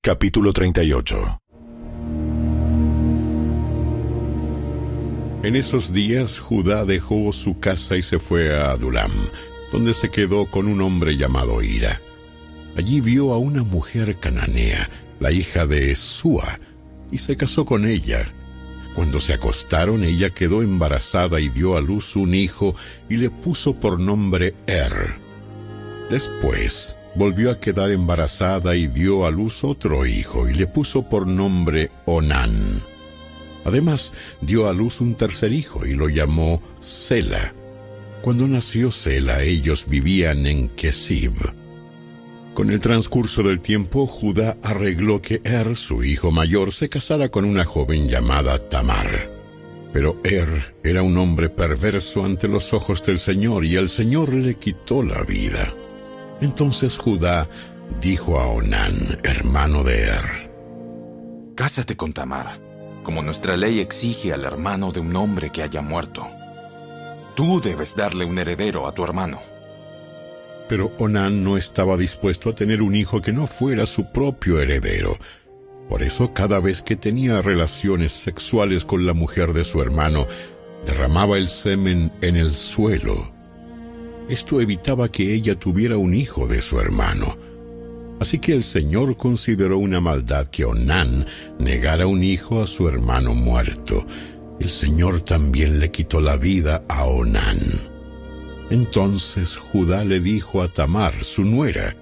Capítulo 38. En esos días Judá dejó su casa y se fue a Adulam, donde se quedó con un hombre llamado Hira. Allí vio a una mujer cananea, la hija de Súa, y se casó con ella. Cuando se acostaron, ella quedó embarazada y dio a luz un hijo y le puso por nombre Después volvió a quedar embarazada y dio a luz otro hijo y le puso por nombre Onán. Además, dio a luz un tercer hijo y lo llamó Sela. Cuando nació Sela, ellos vivían en Kesib. Con el transcurso del tiempo, Judá arregló que su hijo mayor, se casara con una joven llamada Tamar. Pero era un hombre perverso ante los ojos del Señor, y el Señor le quitó la vida. Entonces Judá dijo a Onán, hermano de Cásate con Tamar, como nuestra ley exige al hermano de un hombre que haya muerto. Tú debes darle un heredero a tu hermano. Pero Onán no estaba dispuesto a tener un hijo que no fuera su propio heredero. Por eso, cada vez que tenía relaciones sexuales con la mujer de su hermano, derramaba el semen en el suelo. Esto evitaba que ella tuviera un hijo de su hermano. Así que el Señor consideró una maldad que Onán negara un hijo a su hermano muerto. El Señor también le quitó la vida a Onán. Entonces Judá le dijo a Tamar, su nuera: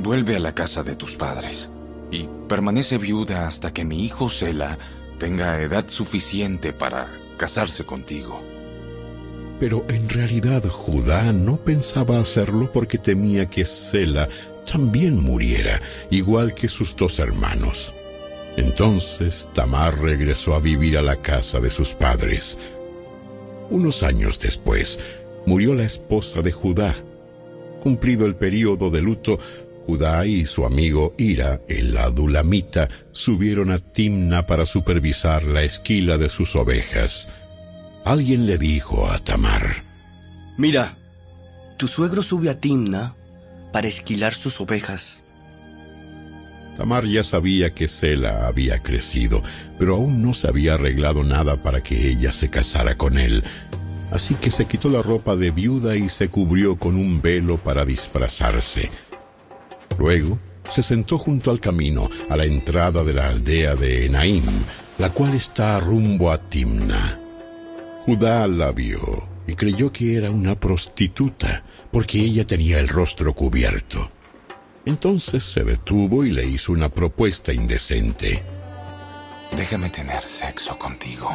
Vuelve a la casa de tus padres y permanece viuda hasta que mi hijo Sela tenga edad suficiente para casarse contigo. Pero en realidad Judá no pensaba hacerlo porque temía que Sela también muriera, igual que sus dos hermanos. Entonces Tamar regresó a vivir a la casa de sus padres. Unos años después, murió la esposa de Judá. Cumplido el período de luto, Judá y su amigo Hira, el adulamita, subieron a Timna para supervisar la esquila de sus ovejas. Alguien le dijo a Tamar: Mira, tu suegro sube a Timna para esquilar sus ovejas. Tamar ya sabía que Sela había crecido, pero aún no se había arreglado nada para que ella se casara con él. Así que se quitó la ropa de viuda y se cubrió con un velo para disfrazarse. Luego se sentó junto al camino, a la entrada de la aldea de Enaim, la cual está rumbo a Timna. Judá la vio y creyó que era una prostituta, porque ella tenía el rostro cubierto. Entonces se detuvo y le hizo una propuesta indecente. Déjame tener sexo contigo.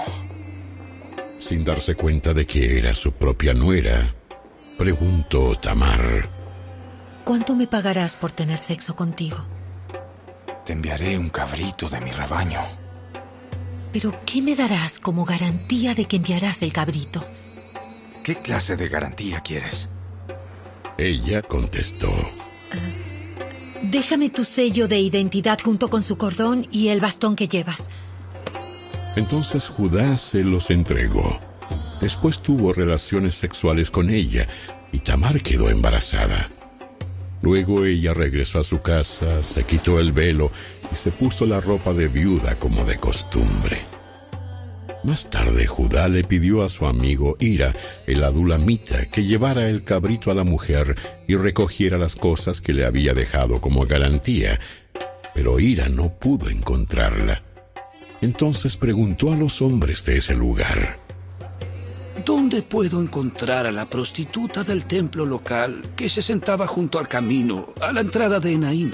Sin darse cuenta de que era su propia nuera, preguntó Tamar: ¿Cuánto me pagarás por tener sexo contigo? Te enviaré un cabrito de mi rebaño. ¿Pero qué me darás como garantía de que enviarás el cabrito? ¿Qué clase de garantía quieres? Ella contestó: Déjame tu sello de identidad junto con su cordón y el bastón que llevas. Entonces Judá se los entregó. Después tuvo relaciones sexuales con ella y Tamar quedó embarazada. Luego ella regresó a su casa, se quitó el velo y se puso la ropa de viuda como de costumbre. Más tarde Judá le pidió a su amigo Hira, el adulamita, que llevara el cabrito a la mujer y recogiera las cosas que le había dejado como garantía, pero Hira no pudo encontrarla. Entonces preguntó a los hombres de ese lugar: ¿Dónde puedo encontrar a la prostituta del templo local que se sentaba junto al camino, a la entrada de Enaim?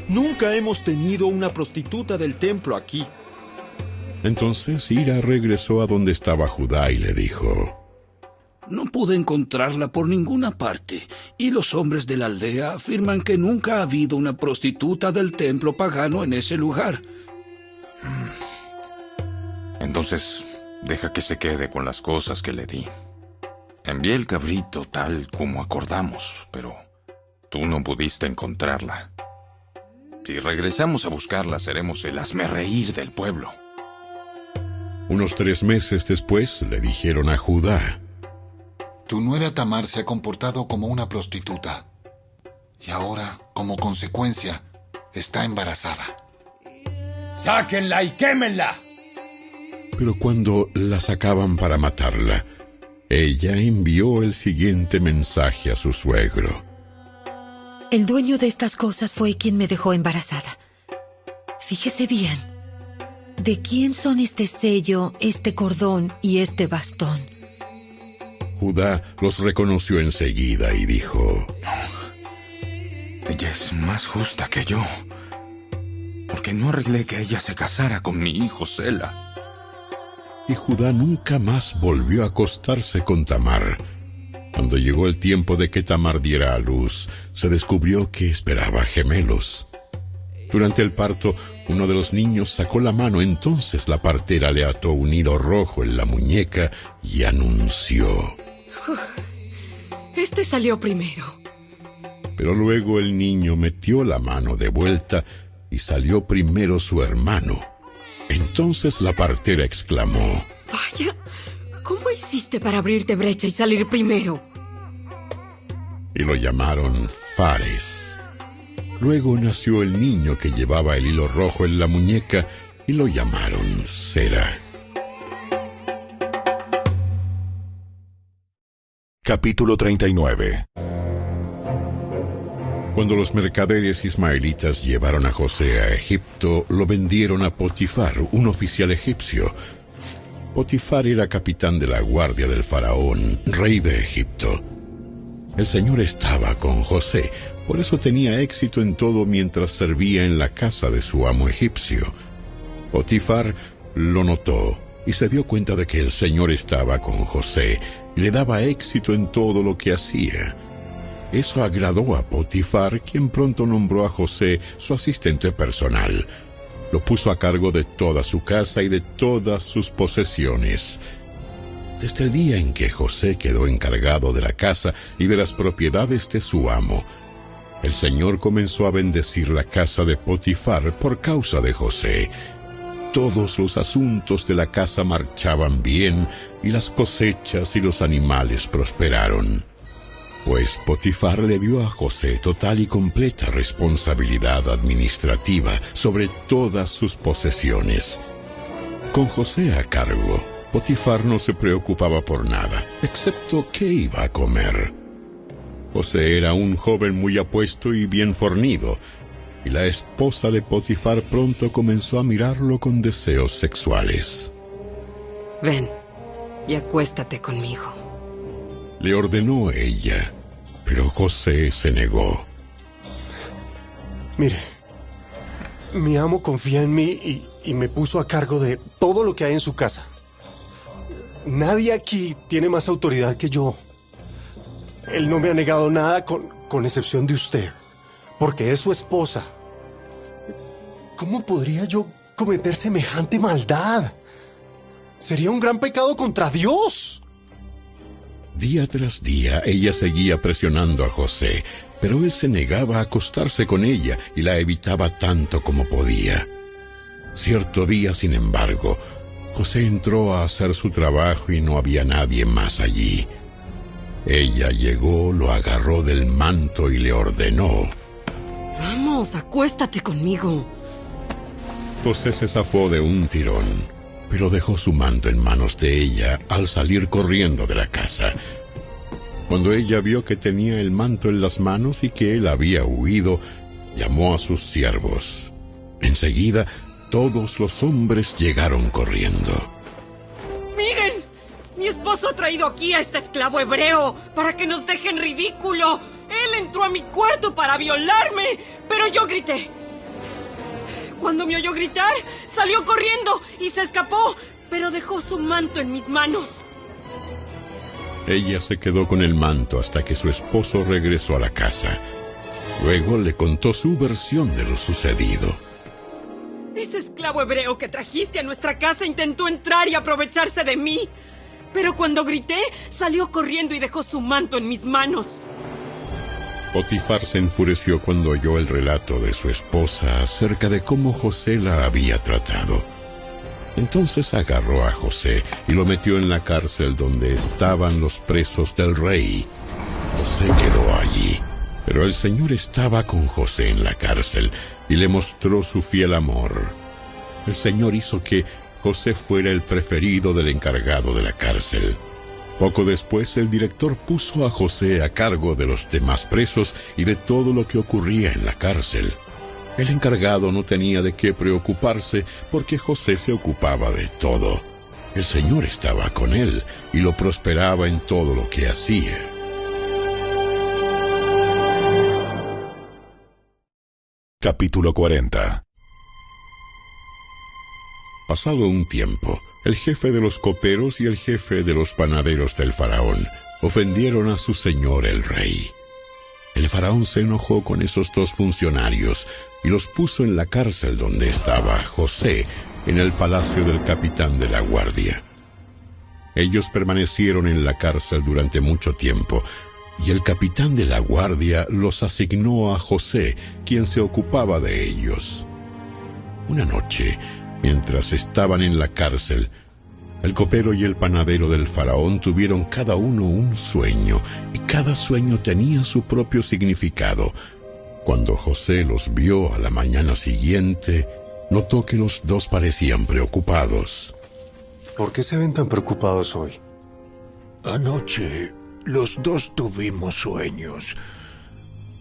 Nunca hemos tenido una prostituta del templo aquí. Entonces Hira regresó a donde estaba Judá y le dijo: No pude encontrarla por ninguna parte, y los hombres de la aldea afirman que nunca ha habido una prostituta del templo pagano en ese lugar. Entonces, deja que se quede con las cosas que le di. Envié el cabrito tal como acordamos, pero tú no pudiste encontrarla. Si regresamos a buscarla, seremos el hazmerreír del pueblo. Unos 3 meses después le dijeron a Judá: Tu nuera Tamar se ha comportado como una prostituta. Y ahora, como consecuencia, está embarazada. ¡Sáquenla y quémenla! Pero cuando la sacaban para matarla, ella envió el siguiente mensaje a su suegro. El dueño de estas cosas fue quien me dejó embarazada. Fíjese bien. ¿De quién son este sello, este cordón y este bastón? Judá los reconoció enseguida y dijo: Ella es más justa que yo, porque no arreglé que ella se casara con mi hijo Sela. Y Judá nunca más volvió a acostarse con Tamar. Cuando llegó el tiempo de que Tamar diera a luz, se descubrió que esperaba gemelos. Durante el parto, uno de los niños sacó la mano, entonces la partera le ató un hilo rojo en la muñeca y anunció: Este salió primero. Pero luego el niño metió la mano de vuelta y salió primero su hermano. Entonces la partera exclamó: Vaya, ¿cómo hiciste para abrirte brecha y salir primero? Y lo llamaron Fares. Luego nació el niño que llevaba el hilo rojo en la muñeca y lo llamaron Sera. Capítulo 39. Cuando los mercaderes ismaelitas llevaron a José a Egipto, lo vendieron a Potifar, un oficial egipcio. Potifar era capitán de la guardia del faraón, rey de Egipto. El Señor estaba con José, por eso tenía éxito en todo mientras servía en la casa de su amo egipcio. Potifar lo notó y se dio cuenta de que el Señor estaba con José y le daba éxito en todo lo que hacía. Eso agradó a Potifar, quien pronto nombró a José su asistente personal. Lo puso a cargo de toda su casa y de todas sus posesiones. Desde el día en que José quedó encargado de la casa y de las propiedades de su amo, el Señor comenzó a bendecir la casa de Potifar por causa de José. Todos los asuntos de la casa marchaban bien y las cosechas y los animales prosperaron. Pues Potifar le dio a José total y completa responsabilidad administrativa sobre todas sus posesiones. Con José a cargo, Potifar no se preocupaba por nada, excepto qué iba a comer. José era un joven muy apuesto y bien fornido, y la esposa de Potifar pronto comenzó a mirarlo con deseos sexuales. Ven y acuéstate conmigo. Le ordenó ella, pero José se negó. Mire, mi amo confía en mí y me puso a cargo de todo lo que hay en su casa. Nadie aquí tiene más autoridad que yo. Él no me ha negado nada con excepción de usted, porque es su esposa. ¿Cómo podría yo cometer semejante maldad? Sería un gran pecado contra Dios. Día tras día ella seguía presionando a José, pero él se negaba a acostarse con ella y la evitaba tanto como podía. Cierto día, sin embargo, José entró a hacer su trabajo y no había nadie más allí. Ella llegó, lo agarró del manto y le ordenó: Vamos, acuéstate conmigo. José se zafó de un tirón, pero dejó su manto en manos de ella al salir corriendo de la casa. Cuando ella vio que tenía el manto en las manos y que él había huido, llamó a sus siervos. Enseguida, todos los hombres llegaron corriendo. ¡Miren! Mi esposo ha traído aquí a este esclavo hebreo para que nos deje en ridículo. Él entró a mi cuarto para violarme, pero yo grité. Cuando me oyó gritar, salió corriendo y se escapó, pero dejó su manto en mis manos. Ella se quedó con el manto hasta que su esposo regresó a la casa. Luego le contó su versión de lo sucedido. Ese esclavo hebreo que trajiste a nuestra casa intentó entrar y aprovecharse de mí. Pero cuando grité, salió corriendo y dejó su manto en mis manos. Potifar se enfureció cuando oyó el relato de su esposa acerca de cómo José la había tratado. Entonces agarró a José y lo metió en la cárcel donde estaban los presos del rey. José quedó allí, Pero el Señor estaba con José en la cárcel y le mostró su fiel amor. El Señor hizo que José fuera el preferido del encargado de la cárcel. Poco después, el director puso a José a cargo de los demás presos y de todo lo que ocurría en la cárcel. El encargado no tenía de qué preocuparse porque José se ocupaba de todo. El Señor estaba con él y lo prosperaba en todo lo que hacía. Capítulo 40. Pasado un tiempo, el jefe de los coperos y el jefe de los panaderos del faraón ofendieron a su señor el rey. El faraón se enojó con esos dos funcionarios y los puso en la cárcel donde estaba José, en el palacio del capitán de la guardia. Ellos permanecieron en la cárcel durante mucho tiempo, y el capitán de la guardia los asignó a José, quien se ocupaba de ellos. Una noche, mientras estaban en la cárcel, el copero y el panadero del faraón tuvieron cada uno un sueño, y cada sueño tenía su propio significado. Cuando José los vio a la mañana siguiente, notó que los dos parecían preocupados. ¿Por qué se ven tan preocupados hoy? Anoche los dos tuvimos sueños,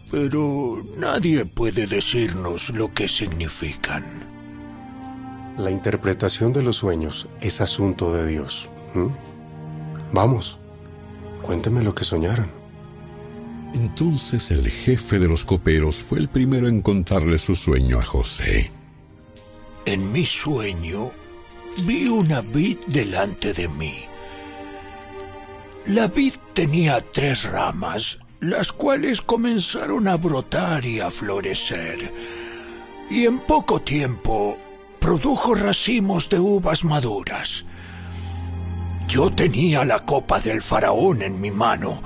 pero nadie puede decirnos lo que significan. La interpretación de los sueños es asunto de Dios. Vamos, cuénteme lo que soñaron. Entonces el jefe de los coperos fue el primero en contarle su sueño a José. En mi sueño vi una vid delante de mí. La vid tenía 3 ramas, las cuales comenzaron a brotar y a florecer, y en poco tiempo produjo racimos de uvas maduras. Yo tenía la copa del faraón en mi mano.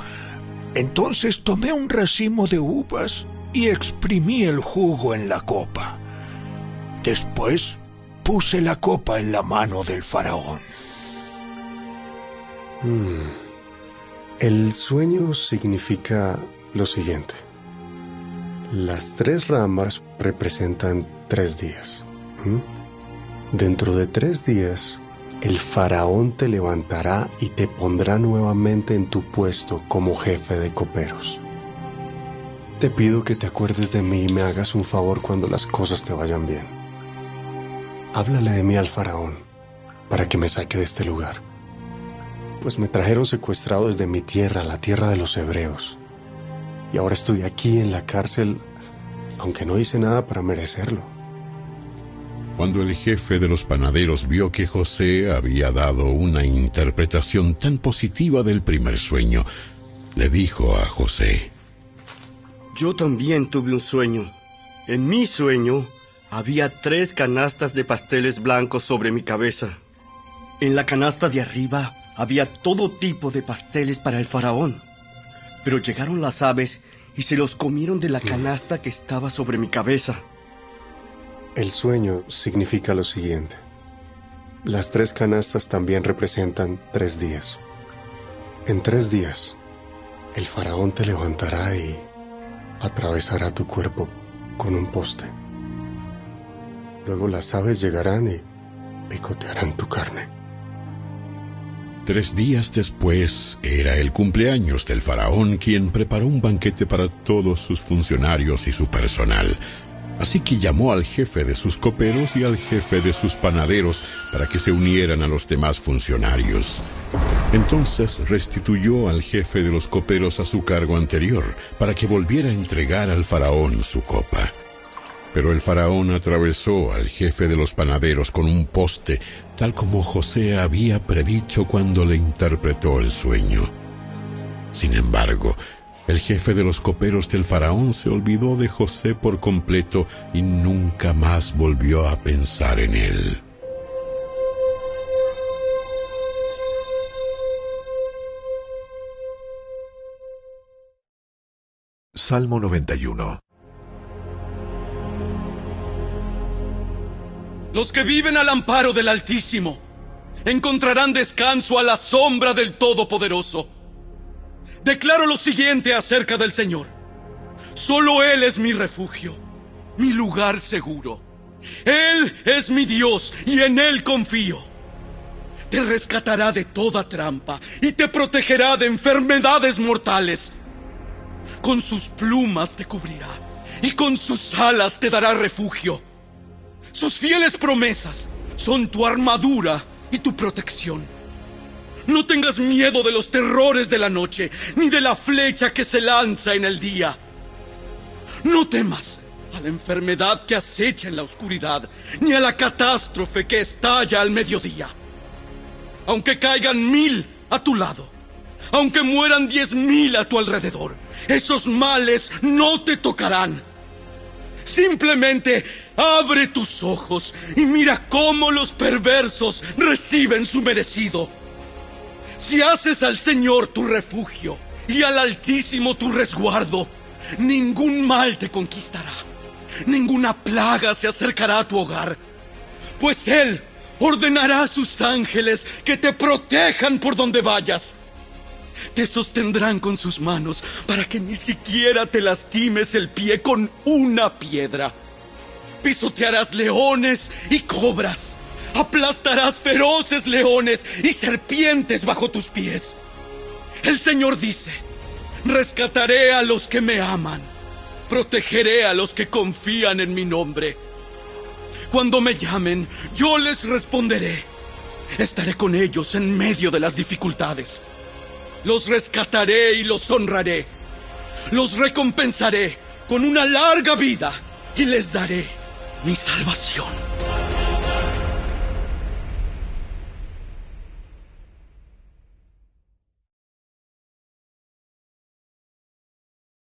Entonces tomé un racimo de uvas y exprimí el jugo en la copa. Después puse la copa en la mano del faraón. El sueño significa lo siguiente. Las 3 ramas representan 3 días. Dentro de 3 días, el faraón te levantará y te pondrá nuevamente en tu puesto como jefe de coperos. Te pido que te acuerdes de mí y me hagas un favor cuando las cosas te vayan bien. Háblale de mí al faraón para que me saque de este lugar, pues me trajeron secuestrado desde mi tierra, la tierra de los hebreos, y ahora estoy aquí en la cárcel, aunque no hice nada para merecerlo. Cuando el jefe de los panaderos vio que José había dado una interpretación tan positiva del primer sueño, le dijo a José: Yo también tuve un sueño. En mi sueño había 3 canastas de pasteles blancos sobre mi cabeza. En la canasta de arriba había todo tipo de pasteles para el faraón. Pero llegaron las aves y se los comieron de la canasta que estaba sobre mi cabeza. El sueño significa lo siguiente. Las 3 canastas también representan 3 días. En 3 días, el faraón te levantará y atravesará tu cuerpo con un poste. Luego las aves llegarán y picotearán tu carne. 3 días después era el cumpleaños del faraón, quien preparó un banquete para todos sus funcionarios y su personal. Así que llamó al jefe de sus coperos y al jefe de sus panaderos para que se unieran a los demás funcionarios. Entonces restituyó al jefe de los coperos a su cargo anterior para que volviera a entregar al faraón su copa. Pero el faraón atravesó al jefe de los panaderos con un poste, tal como José había predicho cuando le interpretó el sueño. Sin embargo, el jefe de los coperos del faraón se olvidó de José por completo y nunca más volvió a pensar en él. Salmo 91. Los que viven al amparo del Altísimo encontrarán descanso a la sombra del Todopoderoso. Declaro lo siguiente acerca del Señor. Solo Él es mi refugio, mi lugar seguro. Él es mi Dios y en Él confío. Te rescatará de toda trampa y te protegerá de enfermedades mortales. Con sus plumas te cubrirá y con sus alas te dará refugio. Sus fieles promesas son tu armadura y tu protección. No tengas miedo de los terrores de la noche, ni de la flecha que se lanza en el día. No temas a la enfermedad que acecha en la oscuridad, ni a la catástrofe que estalla al mediodía. Aunque caigan 1000 a tu lado, aunque mueran 10,000 a tu alrededor, esos males no te tocarán. Simplemente abre tus ojos y mira cómo los perversos reciben su merecido. Si haces al Señor tu refugio y al Altísimo tu resguardo, ningún mal te conquistará, ninguna plaga se acercará a tu hogar, pues Él ordenará a sus ángeles que te protejan por donde vayas. Te sostendrán con sus manos para que ni siquiera te lastimes el pie con una piedra. Pisotearás leones y cobras. Aplastarás feroces leones y serpientes bajo tus pies. El Señor dice: rescataré a los que me aman. Protegeré a los que confían en mi nombre. Cuando me llamen, yo les responderé. Estaré con ellos en medio de las dificultades. Los rescataré y los honraré. Los recompensaré con una larga vida y les daré mi salvación.